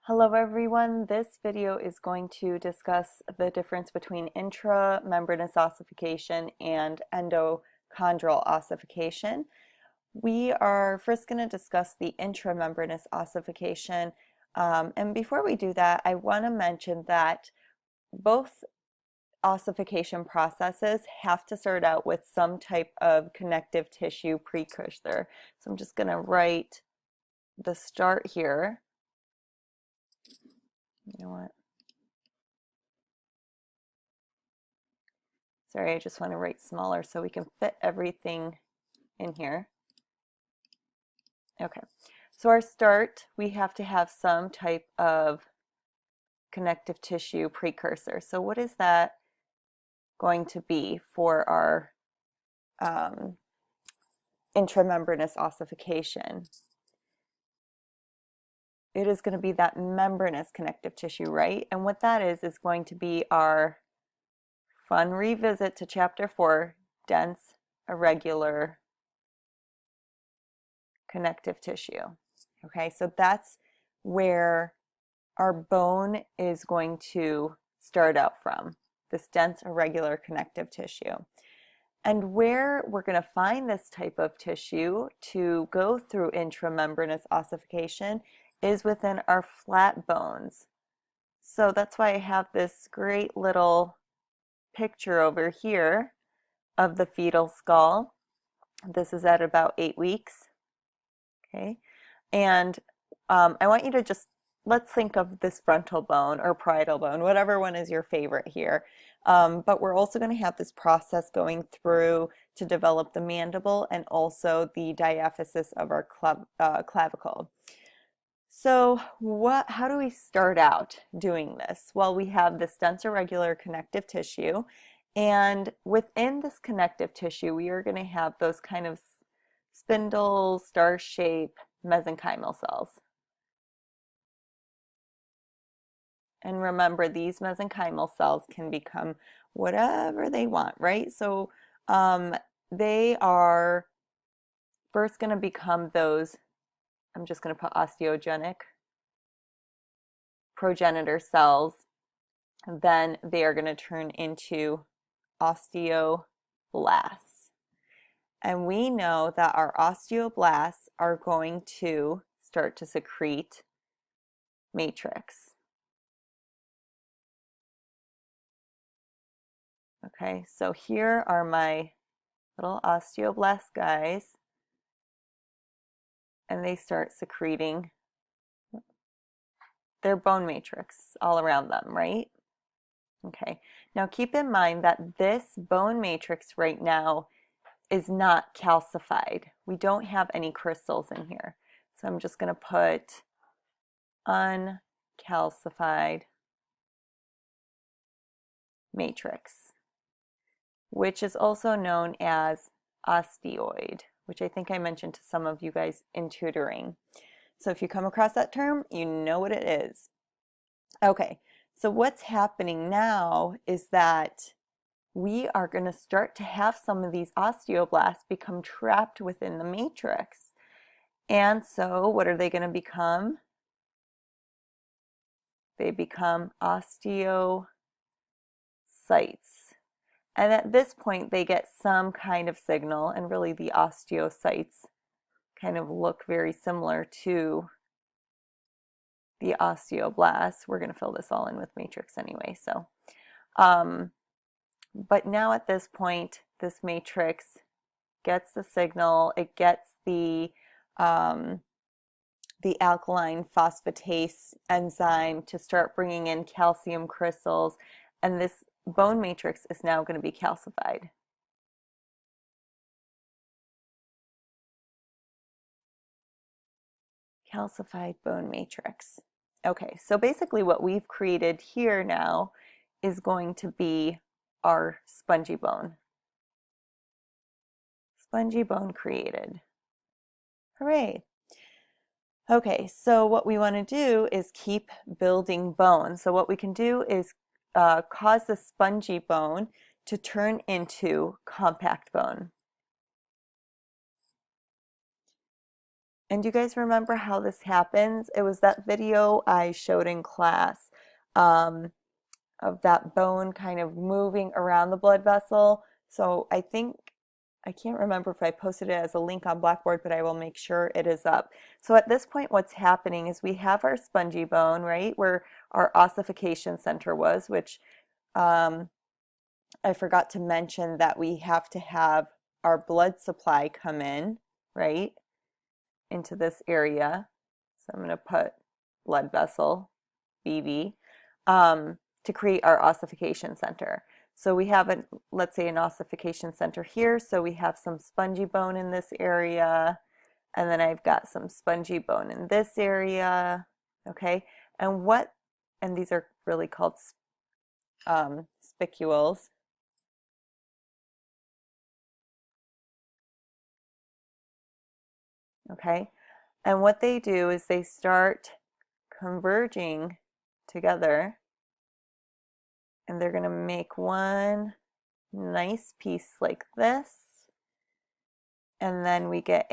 Hello everyone, this video is going to discuss the difference between intramembranous ossification and endochondral ossification. We are first going to discuss the intramembranous ossification, and before we do that, I want to mention that both ossification processes have to start out with some type of connective tissue precursor. So I'm just going to write the start here. You know what? Sorry, I just want to write smaller so we can fit everything in here. Okay, so our start, we have to have some type of connective tissue precursor. So what is that going to be for our intramembranous ossification? It is going to be that membranous connective tissue, right? And what that is going to be our fun revisit to chapter 4, dense, irregular connective tissue. Okay, so that's where our bone is going to start out from, this dense, irregular connective tissue. And where we're going to find this type of tissue to go through intramembranous ossification is within our flat bones. So that's why I have this great little picture over here of the fetal skull. This is at about 8 weeks. Okay, and I want you to just, let's think of this frontal bone or parietal bone, whatever one is your favorite here. But we're also going to have this process going through to develop the mandible and also the diaphysis of our clavicle. So how do we start out doing this? Well, we have this dense irregular connective tissue, and within this connective tissue, we are going to have those kind of spindle, star-shaped mesenchymal cells. And remember, these mesenchymal cells can become whatever they want, right? So they are first going to become those, I'm just going to put osteogenic progenitor cells. Then they are going to turn into osteoblasts. And we know that our osteoblasts are going to start to secrete matrix. Okay, so here are my little osteoblast guys, and they start secreting their bone matrix all around them, right? Okay, now keep in mind that this bone matrix right now is not calcified. We don't have any crystals in here. So I'm just going to put uncalcified matrix, which is also known as osteoid, which I think I mentioned to some of you guys in tutoring. So if you come across that term, you know what it is. Okay, so what's happening now is that we are going to start to have some of these osteoblasts become trapped within the matrix. And so what are they going to become? They become osteocytes. And at this point, they get some kind of signal, and really the osteocytes kind of look very similar to the osteoblasts. We're going to fill this all in with matrix anyway. So, but now at this point, this matrix gets the signal. It gets the alkaline phosphatase enzyme to start bringing in calcium crystals, and this bone matrix is now going to be calcified. Calcified bone matrix. Okay, so basically what we've created here now is going to be our spongy bone. Spongy bone created. Hooray! Okay, so what we want to do is keep building bone. So what we can do is cause the spongy bone to turn into compact bone. And do you guys remember how this happens? It was that video I showed in class of that bone kind of moving around the blood vessel. So I can't remember if I posted it as a link on Blackboard, but I will make sure it is up. So at this point, what's happening is we have our spongy bone, right, where our ossification center was, which I forgot to mention that we have to have our blood supply come in, right, into this area. So I'm going to put blood vessel, BV, to create our ossification center. So we have, let's say, an ossification center here. So we have some spongy bone in this area, and then I've got some spongy bone in this area, okay? And these are really called spicules. Okay, and what they do is they start converging together, and they're going to make one nice piece like this, and then we get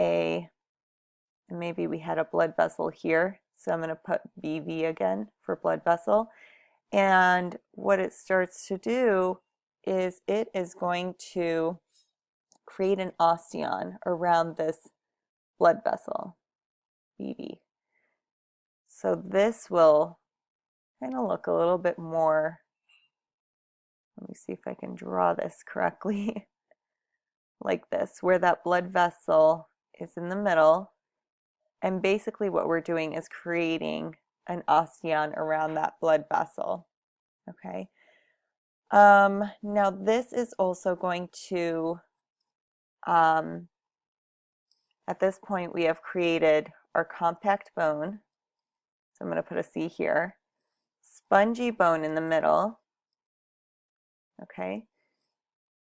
maybe we had a blood vessel here, so I'm going to put BV again for blood vessel, and what it starts to do is it is going to create an osteon around this blood vessel, BV. So this will kind of look a little bit more, let me see if I can draw this correctly, like this, where that blood vessel is in the middle. And basically what we're doing is creating an osteon around that blood vessel. Okay. Now this is also going to, at this point we have created our compact bone. So I'm going to put a C here. Spongy bone in the middle. Okay.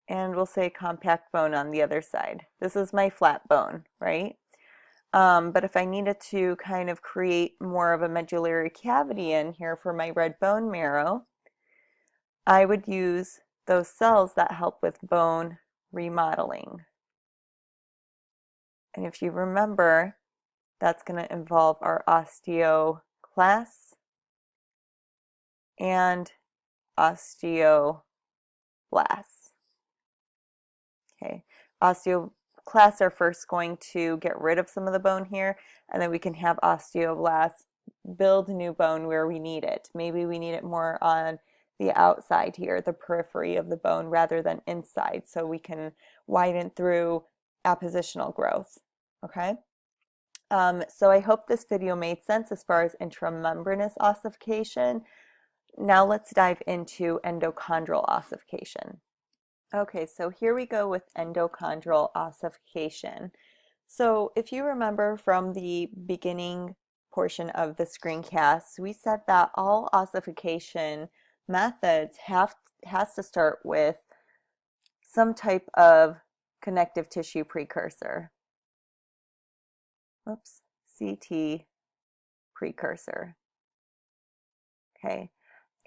And we'll say compact bone on the other side. This is my flat bone, right? But if I needed to kind of create more of a medullary cavity in here for my red bone marrow, I would use those cells that help with bone remodeling. And if you remember, that's going to involve our osteoclasts and osteoblasts. Okay, osteoclasts are first going to get rid of some of the bone here, and then we can have osteoblasts build new bone where we need it. Maybe we need it more on the outside here, the periphery of the bone, rather than inside, so we can widen through appositional growth. Okay, so I hope this video made sense as far as intramembranous ossification. Now let's dive into endochondral ossification. Okay, so here we go with endochondral ossification. So if you remember from the beginning portion of the screencast, we said that all ossification methods has to start with some type of connective tissue precursor. Oops, CT precursor. Okay.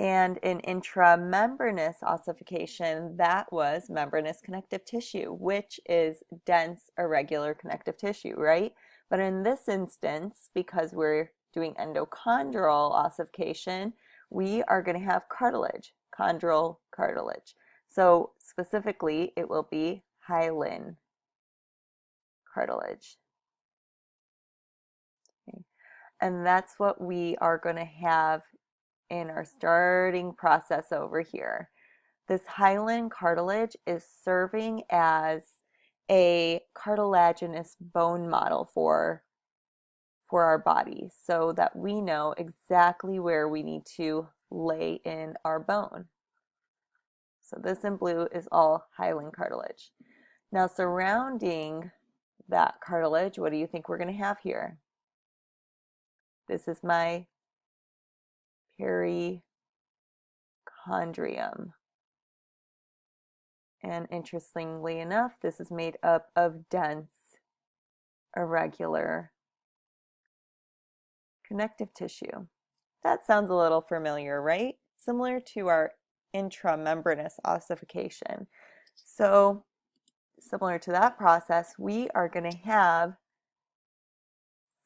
And in intramembranous ossification, that was membranous connective tissue, which is dense, irregular connective tissue, right? But in this instance, because we're doing endochondral ossification, we are going to have cartilage, chondral cartilage. So specifically, it will be hyaline cartilage. Okay. And that's what we are going to have in our starting process over here. This hyaline cartilage is serving as a cartilaginous bone model for our body, so that we know exactly where we need to lay in our bone. So this in blue is all hyaline cartilage. Now surrounding that cartilage, what do you think we're going to have here? This is my perichondrium. And interestingly enough, this is made up of dense, irregular connective tissue. That sounds a little familiar, right? Similar to our intramembranous ossification. So, similar to that process, we are going to have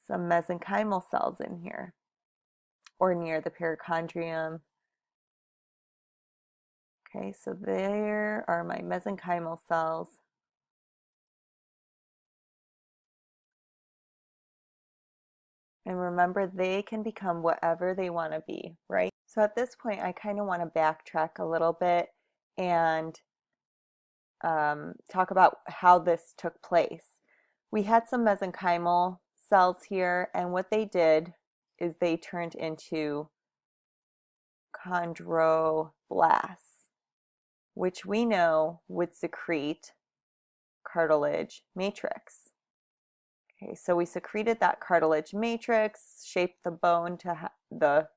some mesenchymal cells in here or near the perichondrium. Okay, so there are my mesenchymal cells. And remember, they can become whatever they want to be, right? So at this point, I kind of want to backtrack a little bit and talk about how this took place. We had some mesenchymal cells here, and what they did is they turned into chondroblasts, which we know would secrete cartilage matrix. Okay, so we secreted that cartilage matrix, shaped the bone to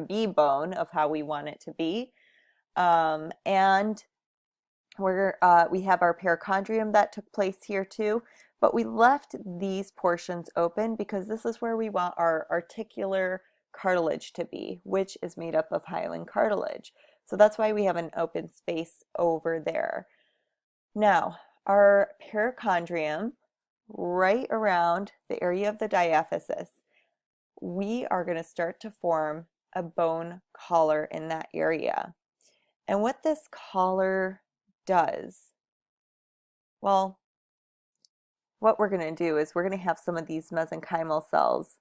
be bone of how we want it to be, and we have our perichondrium that took place here too, but we left these portions open because this is where we want our articular cartilage to be, which is made up of hyaline cartilage. So that's why we have an open space over there. Now, our perichondrium, right around the area of the diaphysis, we are going to start to form a bone collar in that area. And what this collar does, well, what we're going to do is we're going to have some of these mesenchymal cells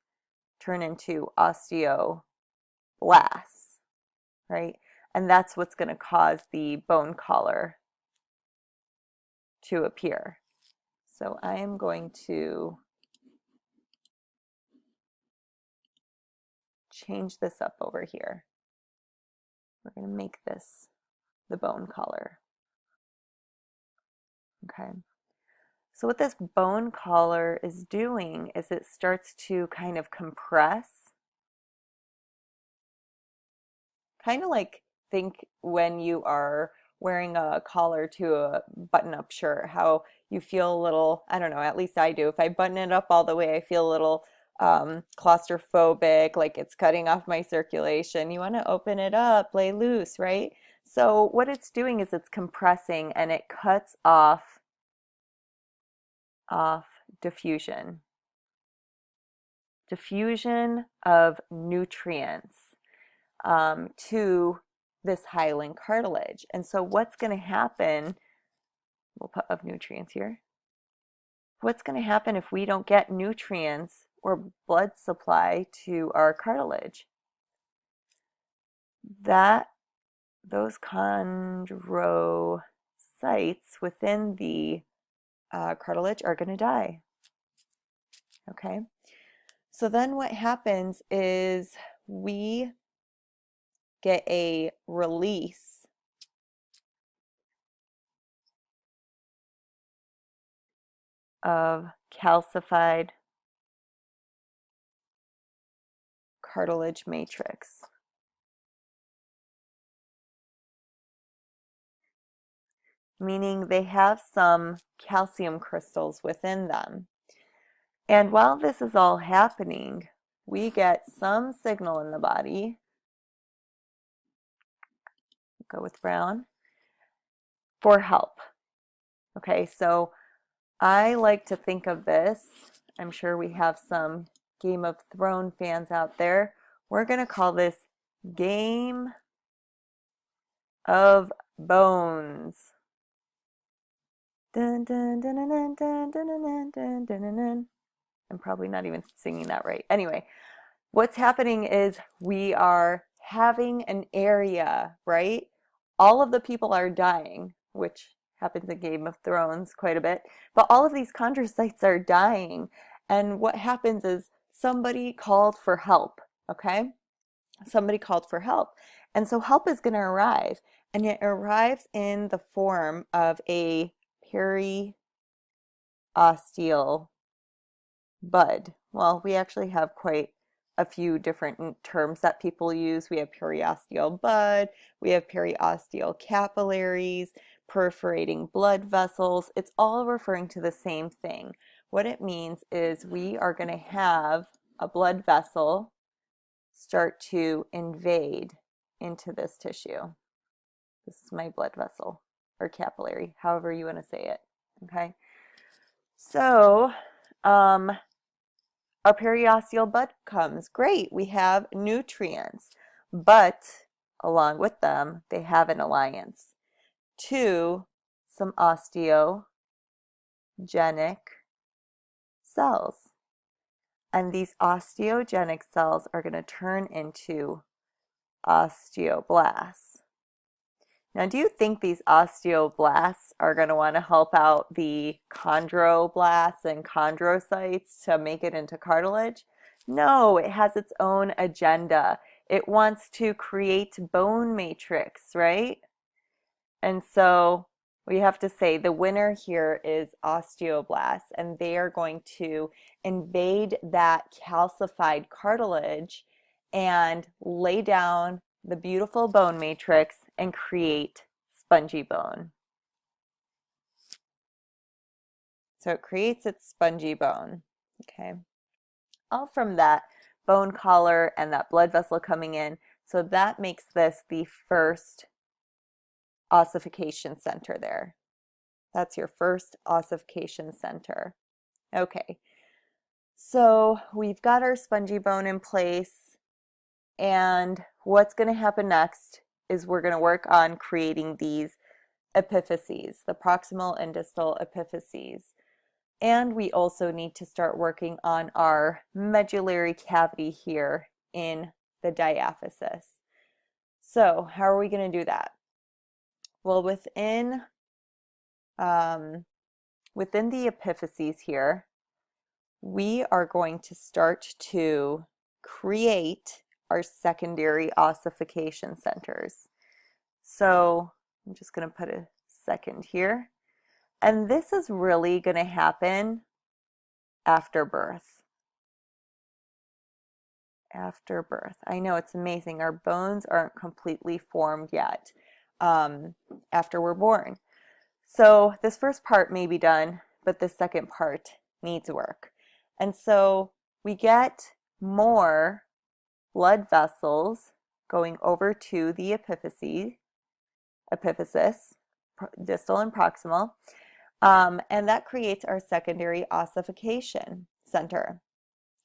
turn into osteoblasts, right? And that's what's going to cause the bone collar to appear. So I am going to change this up over here. We're going to make this the bone collar. Okay. So what this bone collar is doing is it starts to kind of compress. Kind of like think when you are wearing a collar to a button-up shirt, how you feel a little, I don't know, at least I do. If I button it up all the way, I feel a little claustrophobic, like it's cutting off my circulation. You want to open it up, lay loose, right? So what it's doing is it's compressing and it cuts off diffusion of nutrients to this hyaline cartilage. And so what's going to happen, we'll put of nutrients here, what's going to happen if we don't get nutrients or blood supply to our cartilage? Those chondrocytes within the cartilage are going to die. Okay, so then what happens is we get a release of calcified cartilage matrix. Meaning they have some calcium crystals within them. And while this is all happening, we get some signal in the body, go with brown, for help. Okay, so I like to think of this, I'm sure we have some Game of Thrones fans out there, we're going to call this Game of Bones. Dun, dun, dun, dun, dun, dun, dun, dun, dun, dun, dun. I'm probably not even singing that right. Anyway, what's happening is we are having an area, right? All of the people are dying, which happens in Game of Thrones quite a bit, but all of these chondrocytes are dying. And what happens is somebody called for help, okay? Somebody called for help. And so help is going to arrive, and it arrives in the form of a periosteal bud. Well, we actually have quite a few different terms that people use. We have periosteal bud, we have periosteal capillaries, perforating blood vessels. It's all referring to the same thing. What it means is we are going to have a blood vessel start to invade into this tissue. This is my blood vessel or capillary, however you want to say it. Okay. So, our periosteal bud comes. Great, we have nutrients, but along with them, they have an alliance to some osteogenic cells. And these osteogenic cells are going to turn into osteoblasts. Now, do you think these osteoblasts are going to want to help out the chondroblasts and chondrocytes to make it into cartilage? No, it has its own agenda. It wants to create bone matrix, right? And so we have to say the winner here is osteoblasts, and they are going to invade that calcified cartilage and lay down the beautiful bone matrix and create spongy bone. So it creates its spongy bone, okay? All from that bone collar and that blood vessel coming in. So that makes this the first ossification center there. That's your first ossification center. Okay, so we've got our spongy bone in place, and what's going to happen next is we're going to work on creating these epiphyses, the proximal and distal epiphyses. And we also need to start working on our medullary cavity here in the diaphysis. So how are we going to do that? Well, within the epiphyses here, we are going to start to create our secondary ossification centers. So I'm just going to put a second here. And this is really going to happen after birth. After birth. I know, it's amazing. Our bones aren't completely formed yet after we're born. So this first part may be done, but the second part needs work. And so we get more blood vessels going over to the epiphysis, distal and proximal, and that creates our secondary ossification center.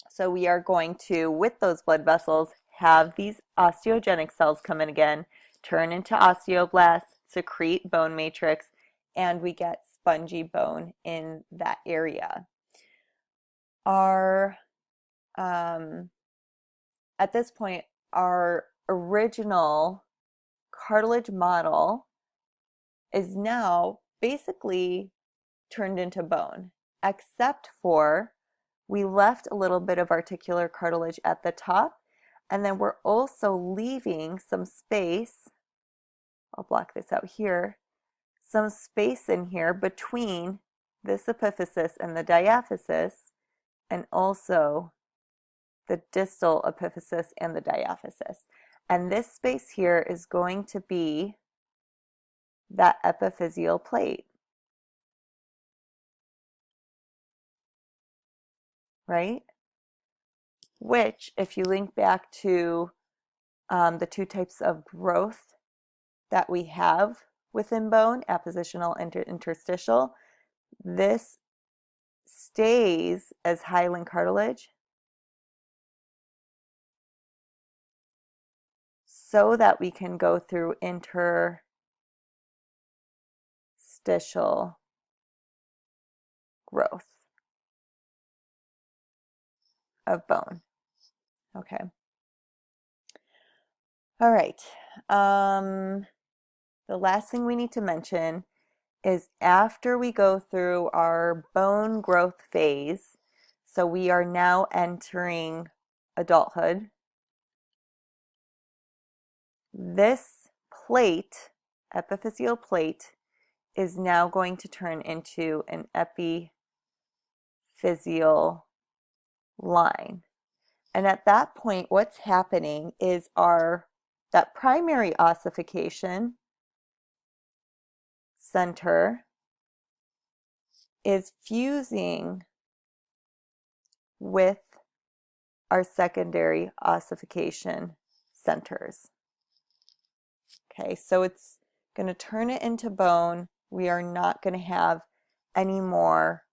So we are going to, with those blood vessels, have these osteogenic cells come in again, turn into osteoblasts, secrete bone matrix, and we get spongy bone in that area. At this point, our original cartilage model is now basically turned into bone, except for we left a little bit of articular cartilage at the top, and then we're also leaving some space. I'll block this out here. Some space in here between this epiphysis and the diaphysis, and also the distal epiphysis and the diaphysis. And this space here is going to be that epiphyseal plate, right? Which, if you link back to the two types of growth that we have within bone, appositional and interstitial, this stays as hyaline cartilage so that we can go through interstitial growth of bone. Okay. All right. The last thing we need to mention is after we go through our bone growth phase, so we are now entering adulthood, this plate, epiphyseal plate, is now going to turn into an epiphyseal line. And at that point, what's happening is that primary ossification center is fusing with our secondary ossification centers. Okay, so it's going to turn it into bone. We are not going to have any more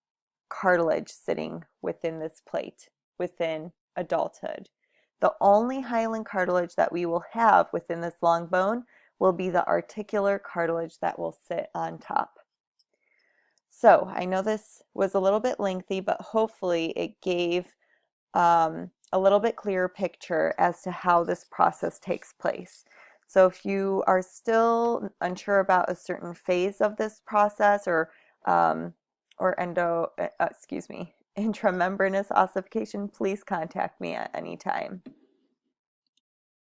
cartilage sitting within this plate within adulthood. The only hyaline cartilage that we will have within this long bone will be the articular cartilage that will sit on top. So I know this was a little bit lengthy, but hopefully it gave a little bit clearer picture as to how this process takes place. So if you are still unsure about a certain phase of this process or intramembranous ossification, please contact me at any time.